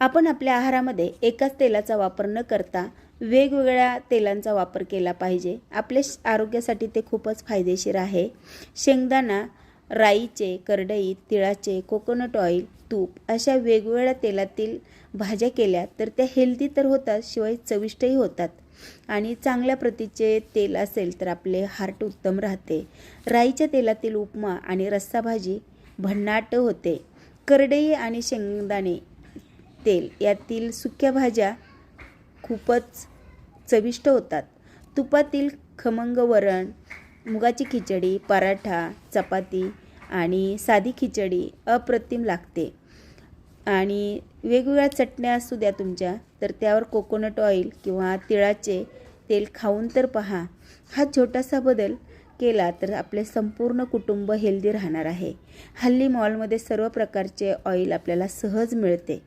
आपण आपल्या आहारामध्ये एकाच तेलाचा वापर न करता वेगवेगळ्या तेलांचा वापर केला पाहिजे। आपल्या आरोग्यासाठी ते खूपच फायदेशीर आहे। शेंगदाणा, राईचे, करडई, तिळाचे, कोकोनट ऑइल, तूप अशा वेगवेगळ्या तेलातील भाज्या केल्या तर त्या हेल्दी तर होतात, शिवाय चविष्टही होतात। आणि चांगल्या प्रतीचे तेल असेल तर आपले हार्ट उत्तम राहते। राईच्या तेलातील उपमा आणि रस्सा भाजी भन्नाट होते। करडई आणि शेंगदाणे तेल यातील सुक्या भाज्या खूपच चविष्ट होतात। तुपातील खमंग वरण, मुगाची खिचडी, पराठा, चपाती आणि साधी खिचडी अप्रतिम लागते। आणि वेगवेगळ्या चटण्या असू द्या तुमच्या, तर त्यावर कोकोनट ऑइल किंवा तिळाचे तेल खाऊन तर पहा। हा छोटासा बदल केला तर आपले संपूर्ण कुटुंब हेल्दी राहणार आहे। हल्ली मॉलमध्ये सर्व प्रकारचे ऑइल आपल्याला सहज मिळते।